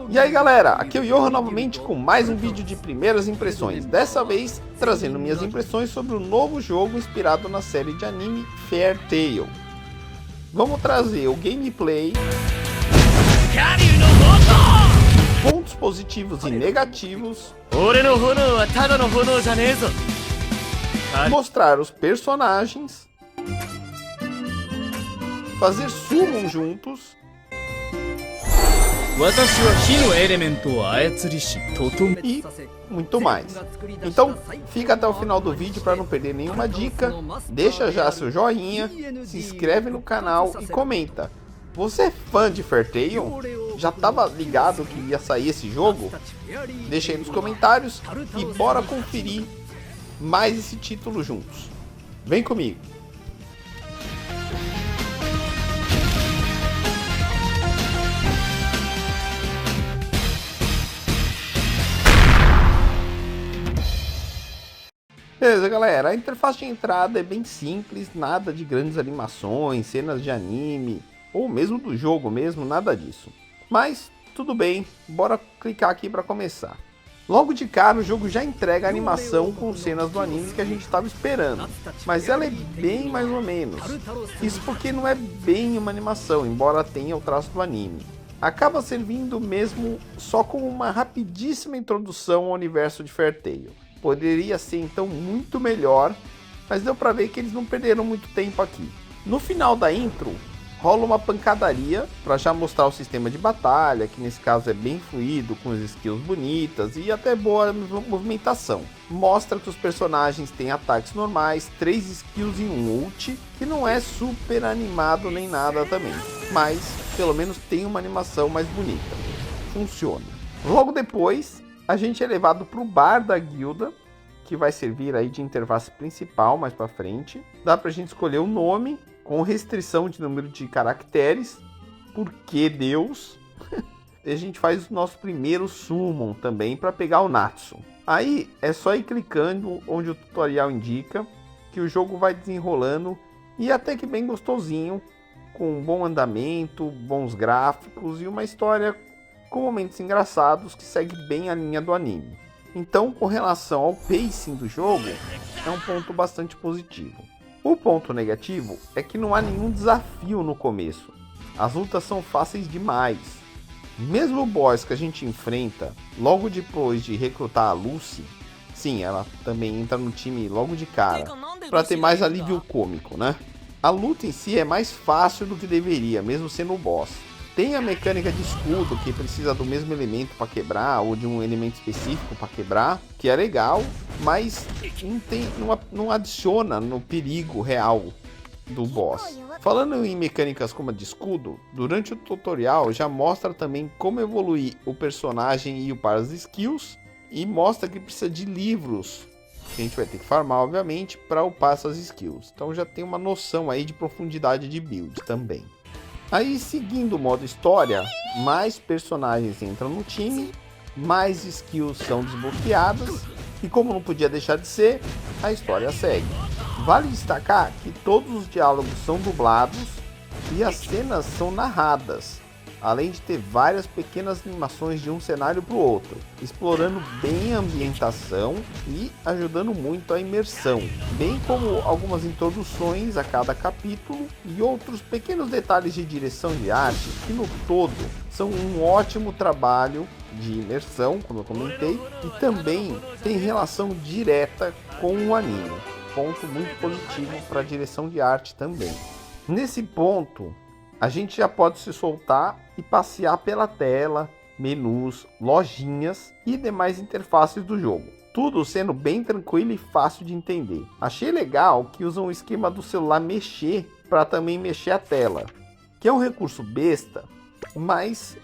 E aí galera, aqui é o Yohan novamente com mais um vídeo de primeiras impressões. Dessa vez trazendo minhas impressões sobre o novo jogo inspirado na série de anime Fairy Tail. Vamos trazer o gameplay, pontos positivos e negativos, mostrar os personagens, fazer summon juntos e muito mais. Então fica até o final do vídeo para não perder nenhuma dica. Deixa já seu joinha, se inscreve no canal e comenta. Você é fã de Fairy Tail? Já estava ligado que ia sair esse jogo? Deixa aí nos comentários e bora conferir mais esse título juntos. Vem comigo! Beleza galera, a interface de entrada é bem simples, nada de grandes animações, cenas de anime, ou mesmo do jogo mesmo, nada disso. Mas tudo bem, bora clicar aqui para começar. Logo de cara o jogo já entrega a animação com cenas do anime que a gente estava esperando, mas ela é bem mais ou menos. Isso porque não é bem uma animação, embora tenha o traço do anime. Acaba servindo mesmo só como uma rapidíssima introdução ao universo de Fairy Tail. Poderia ser então muito melhor, mas deu pra ver que eles não perderam muito tempo aqui. No final da intro, rola uma pancadaria para já mostrar o sistema de batalha, que nesse caso é bem fluido, com as skills bonitas e até boa movimentação. Mostra que os personagens têm ataques normais, 3 skills e um ult, que não é super animado nem nada também, mas pelo menos tem uma animação mais bonita. Funciona. Logo depois, a gente é levado para o bar da guilda, que vai servir aí de interface principal mais para frente. Dá para a gente escolher o nome, com restrição de número de caracteres, porque Deus. E a gente faz o nosso primeiro summon também para pegar o Natsu. Aí é só ir clicando onde o tutorial indica, que o jogo vai desenrolando e até que bem gostosinho, com um bom andamento, bons gráficos e uma história com momentos engraçados que segue bem a linha do anime. Então, com relação ao pacing do jogo, é um ponto bastante positivo. O ponto negativo é que não há nenhum desafio no começo. As lutas são fáceis demais. Mesmo o boss que a gente enfrenta logo depois de recrutar a Lucy, sim, ela também entra no time logo de cara, para ter mais alívio cômico, né? A luta em si é mais fácil do que deveria, mesmo sendo o boss. Tem a mecânica de escudo, que precisa do mesmo elemento para quebrar, ou de um elemento específico para quebrar, que é legal, mas não adiciona no perigo real do boss. Falando em mecânicas como a de escudo, durante o tutorial já mostra também como evoluir o personagem e upar as skills, e mostra que precisa de livros, que a gente vai ter que farmar obviamente, para upar essas skills. Então já tem uma noção aí de profundidade de build também. Aí, seguindo o modo história, mais personagens entram no time, mais skills são desbloqueadas e, como não podia deixar de ser, a história segue. Vale destacar que todos os diálogos são dublados e as cenas são narradas, além de ter várias pequenas animações de um cenário para o outro, explorando bem a ambientação e ajudando muito a imersão, bem como algumas introduções a cada capítulo e outros pequenos detalhes de direção de arte que no todo são um ótimo trabalho de imersão, como eu comentei, e também tem relação direta com o anime, ponto muito positivo para a direção de arte também. Nesse ponto, a gente já pode se soltar e passear pela tela, menus, lojinhas e demais interfaces do jogo. Tudo sendo bem tranquilo e fácil de entender. Achei legal que usam o esquema do celular mexer para também mexer a tela, que é um recurso besta, mas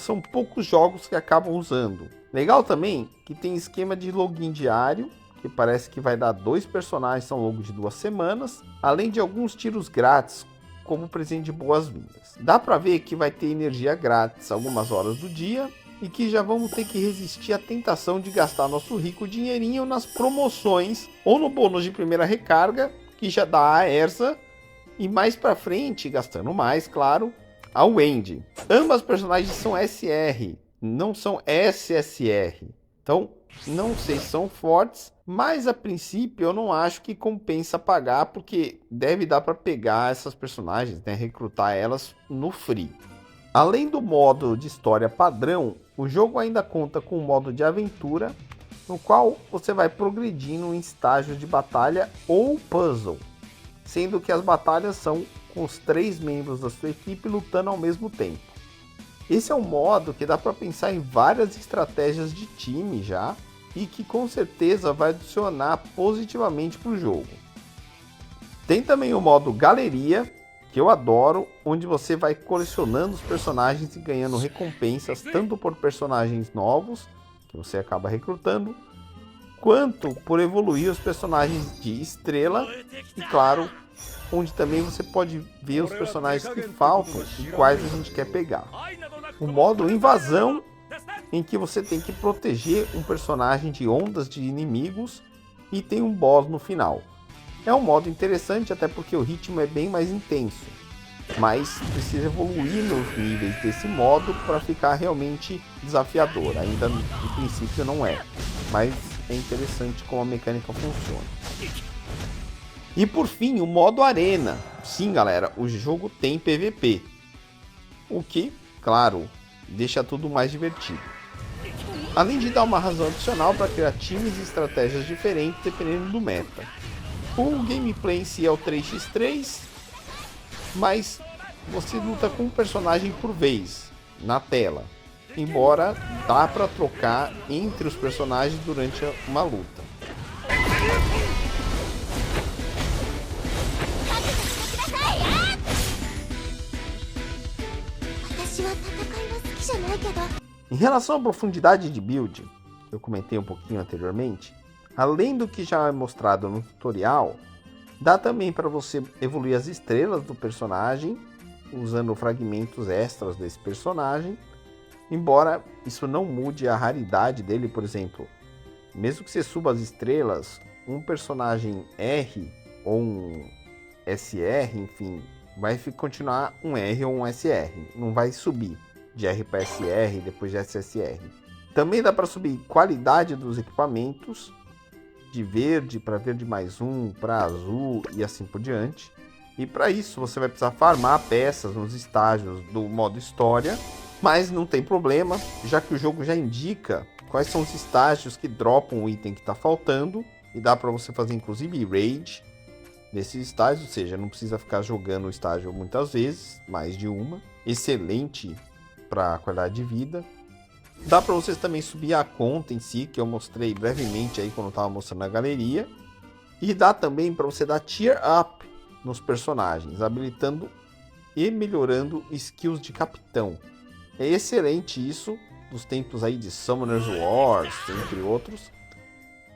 são poucos jogos que acabam usando. Legal também que tem esquema de login diário, que parece que vai dar 2 personagens ao longo de 2 semanas, além de alguns tiros grátis, como presente de boas-vindas. Dá para ver que vai ter energia grátis algumas horas do dia e que já vamos ter que resistir à tentação de gastar nosso rico dinheirinho nas promoções ou no bônus de primeira recarga, que já dá a Erza, e mais para frente, gastando mais, claro, a Wendy. Ambas personagens são SR, não são SSR. Então, não sei se são fortes, mas a princípio eu não acho que compensa pagar, porque deve dar para pegar essas personagens, né, recrutar elas no free. Além do modo de história padrão, o jogo ainda conta com um modo de aventura, no qual você vai progredindo em estágios de batalha ou puzzle, sendo que as batalhas são com os 3 membros da sua equipe lutando ao mesmo tempo. Esse é um modo que dá para pensar em várias estratégias de time já, e que com certeza vai adicionar positivamente para o jogo. Tem também o modo Galeria, que eu adoro, onde você vai colecionando os personagens e ganhando recompensas tanto por personagens novos, que você acaba recrutando, quanto por evoluir os personagens de estrela, e claro, onde também você pode ver os personagens que faltam e quais a gente quer pegar. O modo Invasão, em que você tem que proteger um personagem de ondas de inimigos e tem um boss no final. É um modo interessante até porque o ritmo é bem mais intenso, mas precisa evoluir nos níveis desse modo para ficar realmente desafiador. Ainda no princípio não é, mas é interessante como a mecânica funciona. E por fim, o modo Arena. Sim, galera, o jogo tem PVP, o que, claro, deixa tudo mais divertido. Além de dar uma razão adicional para criar times e estratégias diferentes dependendo do meta. O gameplay em si é o 3x3, mas você luta com um personagem por vez na tela, embora dá para trocar entre os personagens durante uma luta. Em relação à profundidade de build, que eu comentei um pouquinho anteriormente, além do que já é mostrado no tutorial, dá também para você evoluir as estrelas do personagem, usando fragmentos extras desse personagem, embora isso não mude a raridade dele. Por exemplo, mesmo que você suba as estrelas, um personagem R ou um SR, enfim, vai continuar um R ou um SR, não vai subir de R para SR e depois de SSR. Também dá para subir qualidade dos equipamentos, de verde para verde mais 1, para azul e assim por diante. E para isso você vai precisar farmar peças nos estágios do modo história, mas não tem problema, já que o jogo já indica quais são os estágios que dropam o item que está faltando, e dá para você fazer inclusive raid nesses estágios, ou seja, não precisa ficar jogando o estágio muitas vezes, mais de uma. Excelente para a qualidade de vida. Dá para vocês também subir a conta em si, que eu mostrei brevemente aí quando eu estava mostrando na galeria. E dá também para você dar tier up nos personagens, habilitando e melhorando skills de capitão. É excelente isso, dos tempos aí de Summoners Wars, entre outros.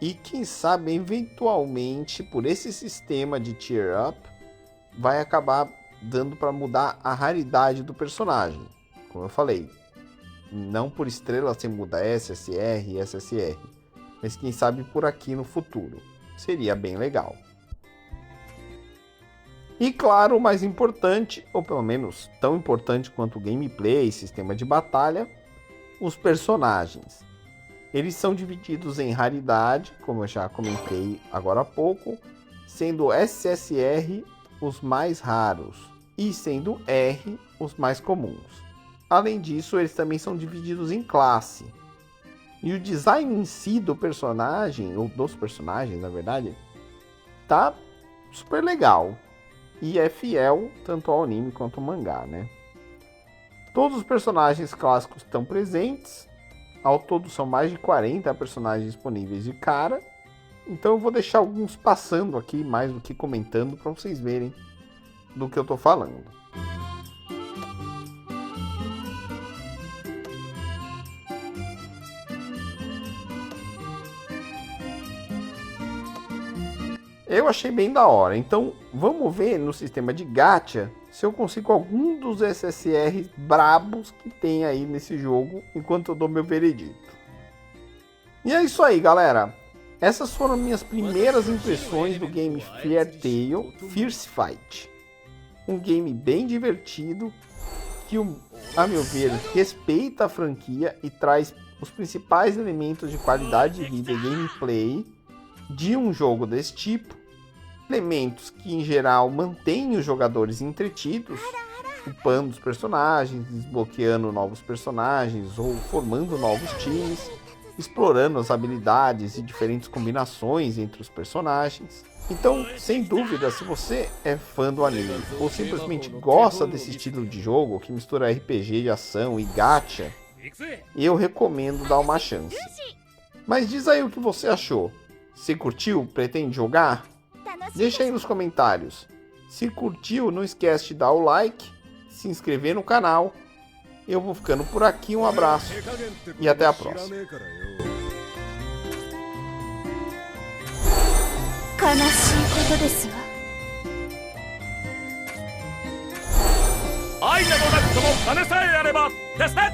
E quem sabe, eventualmente, por esse sistema de tier up, vai acabar dando para mudar a raridade do personagem. Como eu falei, não por estrela você muda SSR e SSR, mas quem sabe por aqui no futuro. Seria bem legal. E claro, o mais importante, ou pelo menos tão importante quanto o gameplay e sistema de batalha, os personagens. Eles são divididos em raridade, como eu já comentei agora há pouco, sendo SSR os mais raros e sendo R os mais comuns. Além disso, eles também são divididos em classe. E o design em si do personagem, ou dos personagens, na verdade, tá super legal. E é fiel tanto ao anime quanto ao mangá, né? Todos os personagens clássicos estão presentes. Ao todo são mais de 40 personagens disponíveis de cara. Então eu vou deixar alguns passando aqui, mais do que comentando, para vocês verem do que eu tô falando. Eu achei bem da hora, então vamos ver no sistema de gacha se eu consigo algum dos SSR brabos que tem aí nesse jogo, enquanto eu dou meu veredito. E é isso aí, galera. Essas foram minhas primeiras impressões do game Fairy Tail Fierce Fight. Um game bem divertido, que, a meu ver, respeita a franquia e traz os principais elementos de qualidade de vida e gameplay de um jogo desse tipo. Elementos que, em geral, mantêm os jogadores entretidos, upando os personagens, desbloqueando novos personagens ou formando novos times, explorando as habilidades e diferentes combinações entre os personagens. Então, sem dúvida, se você é fã do anime ou simplesmente gosta desse estilo de jogo que mistura RPG de ação e gacha, eu recomendo dar uma chance. Mas diz aí o que você achou. Se curtiu? Pretende jogar? Deixa aí nos comentários. Se curtiu, não esquece de dar o like, se inscrever no canal. Eu vou ficando por aqui, um abraço e até a próxima. 悲しいことですわ。愛などなくとも金さえあればですね。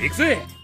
行くぜ。